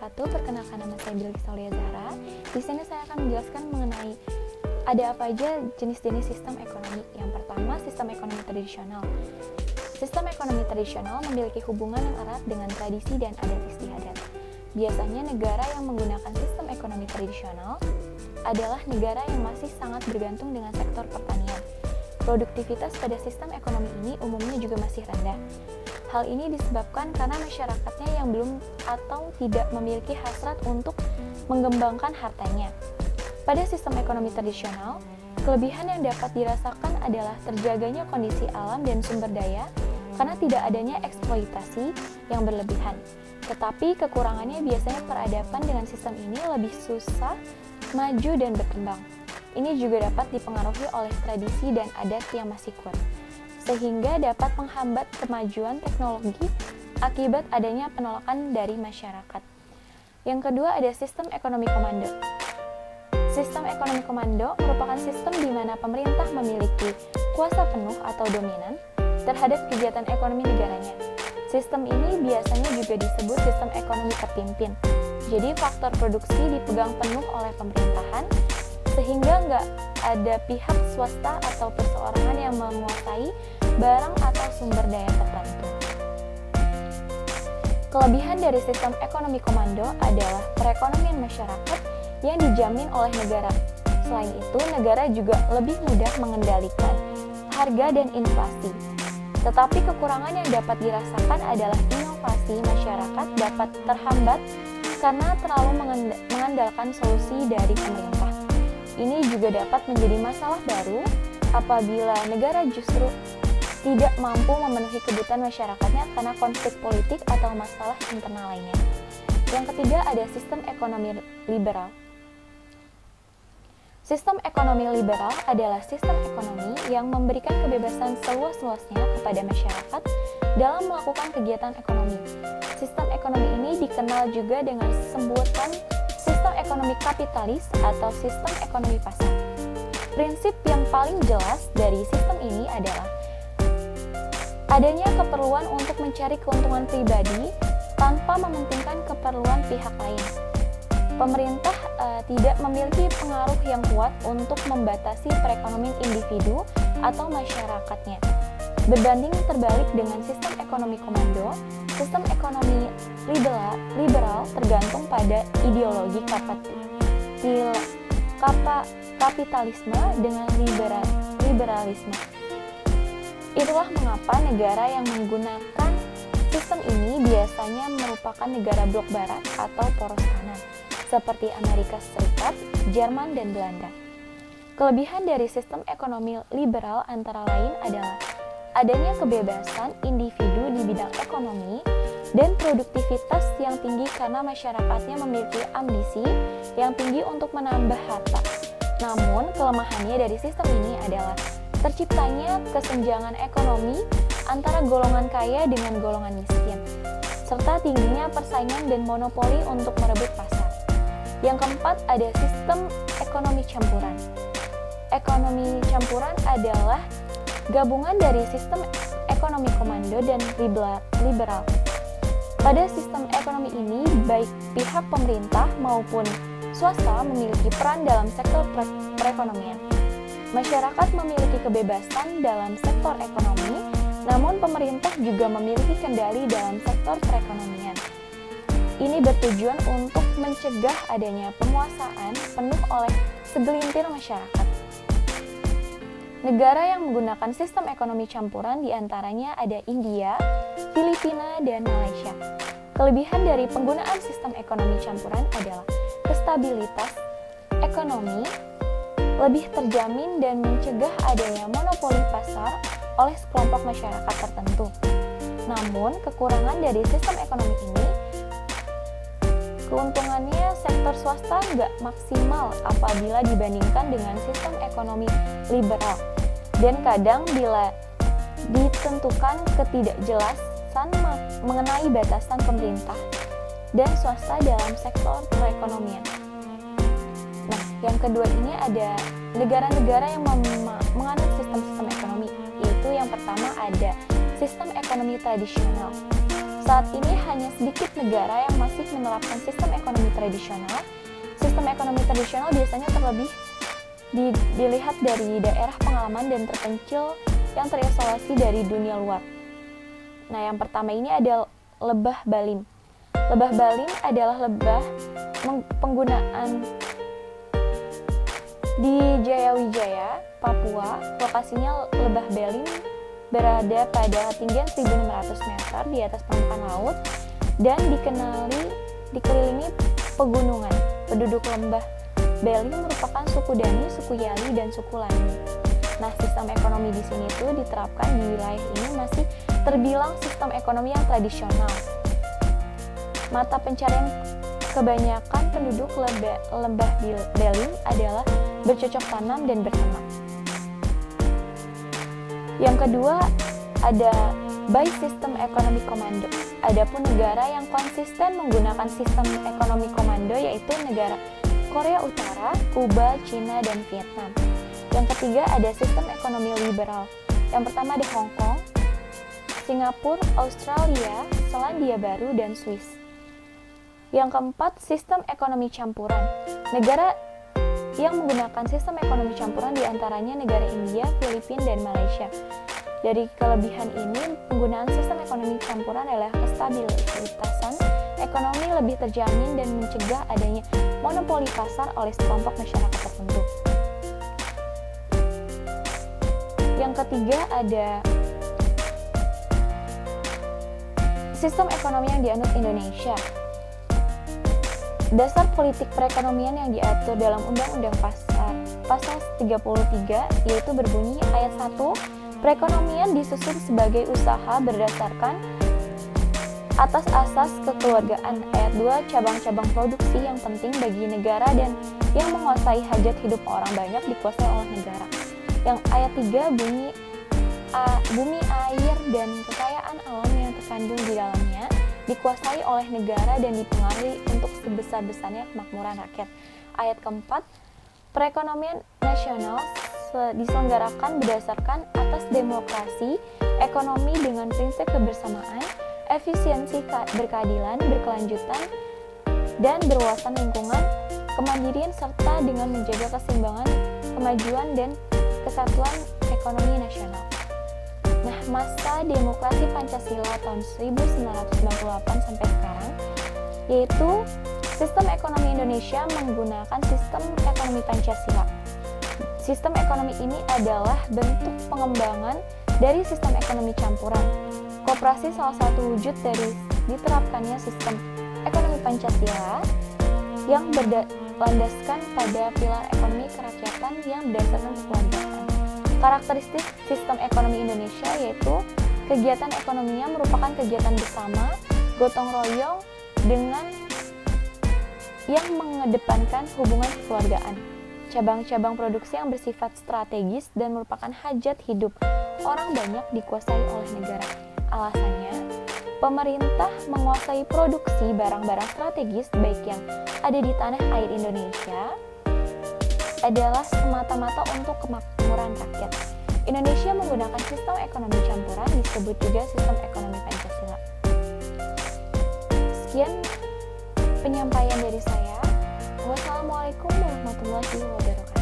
wabarakatuh. Perkenalkan, nama saya Bilqis Aulia Zahra. Di sini saya akan menjelaskan mengenai ada apa aja jenis-jenis sistem ekonomi. Yang pertama, sistem ekonomi tradisional. Sistem ekonomi tradisional memiliki hubungan yang erat dengan tradisi dan adat istiadat. Biasanya negara yang menggunakan sistem ekonomi tradisional adalah negara yang masih sangat bergantung dengan sektor pertanian. Produktivitas pada sistem ekonomi ini umumnya juga masih rendah. Hal ini disebabkan karena masyarakatnya yang belum atau tidak memiliki hasrat untuk mengembangkan hartanya. Pada sistem ekonomi tradisional, kelebihan yang dapat dirasakan adalah terjaganya kondisi alam dan sumber daya karena tidak adanya eksploitasi yang berlebihan. Tetapi kekurangannya biasanya peradaban dengan sistem ini lebih susah, maju, dan berkembang. Ini juga dapat dipengaruhi oleh tradisi dan adat yang masih kuat, sehingga dapat menghambat kemajuan teknologi akibat adanya penolakan dari masyarakat. Yang kedua ada sistem ekonomi komando. Sistem ekonomi komando merupakan sistem di mana pemerintah memiliki kuasa penuh atau dominan terhadap kegiatan ekonomi negaranya. Sistem ini biasanya juga disebut sistem ekonomi terpimpin. Jadi faktor produksi dipegang penuh oleh pemerintahan, sehingga nggak ada pihak swasta atau perseorangan yang menguasai barang atau sumber daya tertentu. Kelebihan dari sistem ekonomi komando adalah perekonomian masyarakat yang dijamin oleh negara. Selain itu, negara juga lebih mudah mengendalikan harga dan inflasi. Tetapi kekurangan yang dapat dirasakan adalah inovasi masyarakat dapat terhambat karena terlalu mengandalkan solusi dari pemerintah. Ini juga dapat menjadi masalah baru apabila negara justru tidak mampu memenuhi kebutuhan masyarakatnya karena konflik politik atau masalah internal lainnya. Yang ketiga ada sistem ekonomi liberal. Sistem ekonomi liberal adalah sistem ekonomi yang memberikan kebebasan seluas-luasnya kepada masyarakat dalam melakukan kegiatan ekonomi. Sistem ekonomi ini dikenal juga dengan sebutan sistem ekonomi kapitalis atau sistem ekonomi pasar. Prinsip yang paling jelas dari sistem ini adalah adanya keperluan untuk mencari keuntungan pribadi tanpa mementingkan keperluan pihak lain. Pemerintah tidak memiliki pengaruh yang kuat untuk membatasi perekonomian individu atau masyarakatnya. Berbanding terbalik dengan sistem ekonomi komando, sistem ekonomi liberal tergantung pada ideologi kapitalisme dengan liberalisme. Itulah mengapa negara yang menggunakan sistem ini biasanya merupakan negara blok barat atau poros kanan, seperti Amerika Serikat, Jerman, dan Belanda. Kelebihan dari sistem ekonomi liberal antara lain adalah adanya kebebasan individu di bidang ekonomi dan produktivitas yang tinggi karena masyarakatnya memiliki ambisi yang tinggi untuk menambah harta. Namun, kelemahannya dari sistem ini adalah terciptanya kesenjangan ekonomi antara golongan kaya dengan golongan miskin, serta tingginya persaingan dan monopoli untuk merebut pasar. Yang keempat ada sistem ekonomi campuran. Ekonomi campuran adalah gabungan dari sistem ekonomi komando dan liberal. Pada sistem ekonomi ini, baik pihak pemerintah maupun swasta memiliki peran dalam sektor perekonomian. Masyarakat memiliki kebebasan dalam sektor ekonomi, namun pemerintah juga memiliki kendali dalam sektor perekonomian. Ini bertujuan untuk mencegah adanya penguasaan penuh oleh segelintir masyarakat. Negara yang menggunakan sistem ekonomi campuran diantaranya ada India, Filipina, dan Malaysia. Kelebihan dari penggunaan sistem ekonomi campuran adalah stabilitas ekonomi lebih terjamin dan mencegah adanya monopoli pasar oleh sekelompok masyarakat tertentu. Namun, kekurangan dari sistem ekonomi ini, keuntungannya sektor swasta nggak maksimal apabila dibandingkan dengan sistem ekonomi liberal. Dan kadang bila ditentukan ketidakjelasan mengenai batasan pemerintah dan swasta dalam sektor perekonomian. Nah, yang kedua ini ada negara-negara yang menganut sistem-sistem ekonomi, yaitu yang pertama ada sistem ekonomi tradisional. Saat ini hanya sedikit negara yang masih menerapkan sistem ekonomi tradisional. Sistem ekonomi tradisional biasanya terlebih dilihat dari daerah pengalaman dan terpencil yang terisolasi dari dunia luar. Nah, yang pertama ini ada lebah balim. Lebah balim adalah lebah penggunaan di Jayawijaya, Papua. Lokasinya lebah balim berada pada ketinggian 1.600 meter di atas permukaan laut dan dikelilingi pegunungan. Penduduk lembah balim merupakan suku Dani, suku Yali, dan suku Lani. Nah, sistem ekonomi di sini tuh diterapkan di wilayah ini masih terbilang sistem ekonomi yang tradisional. Mata pencarian kebanyakan penduduk lembah balim adalah bercocok tanam dan berternak. Yang kedua ada by sistem ekonomi komando. Adapun negara yang konsisten menggunakan sistem ekonomi komando yaitu negara Korea Utara, Kuba, Cina, dan Vietnam. Yang ketiga ada sistem ekonomi liberal. Yang pertama ada Hong Kong, Singapura, Australia, Selandia Baru, dan Swiss. Yang keempat, sistem ekonomi campuran. Negara yang menggunakan sistem ekonomi campuran diantaranya negara India, Filipina, dan Malaysia. Dari kelebihan ini, penggunaan sistem ekonomi campuran adalah kestabilitasan ekonomi lebih terjamin dan mencegah adanya monopoli pasar oleh sekelompok masyarakat tertentu. Yang ketiga ada sistem ekonomi yang dianut Indonesia. Dasar politik perekonomian yang diatur dalam Undang-Undang Pasal 33 yaitu berbunyi ayat 1, perekonomian disusun sebagai usaha berdasarkan atas asas kekeluargaan. Ayat 2, cabang-cabang produksi yang penting bagi negara dan yang menguasai hajat hidup orang banyak dikuasai oleh negara. Yang ayat 3 bunyi bumi, air, dan kekayaan alam yang terkandung di dalamnya dikuasai oleh negara dan dipengaruhi untuk sebesar-besarnya kemakmuran rakyat. Ayat keempat, perekonomian nasional diselenggarakan berdasarkan atas demokrasi, ekonomi dengan prinsip kebersamaan, efisiensi, berkeadilan, berkelanjutan, dan berwawasan lingkungan, kemandirian, serta dengan menjaga keseimbangan, kemajuan, dan kesatuan ekonomi nasional. Nah, masa demokrasi Pancasila tahun 1998 sampai sekarang, yaitu sistem ekonomi Indonesia menggunakan sistem ekonomi Pancasila. Sistem ekonomi ini adalah bentuk pengembangan dari sistem ekonomi campuran. Koperasi salah satu wujud dari diterapkannya sistem ekonomi Pancasila yang berlandaskan pada pilar ekonomi kerakyatan yang berdasarkan kekeluargaan. Karakteristik sistem ekonomi Indonesia yaitu kegiatan ekonominya merupakan kegiatan bersama, gotong royong dengan yang mengedepankan hubungan kekeluargaan. Cabang-cabang produksi yang bersifat strategis dan merupakan hajat hidup orang banyak dikuasai oleh negara. Alasannya, pemerintah menguasai produksi barang-barang strategis baik yang ada di tanah air Indonesia adalah semata-mata untuk kemakmuran rakyat. Indonesia menggunakan sistem ekonomi campuran disebut juga sistem ekonomi Pancasila. Sekian penyampaian dari saya. Wassalamualaikum warahmatullahi wabarakatuh.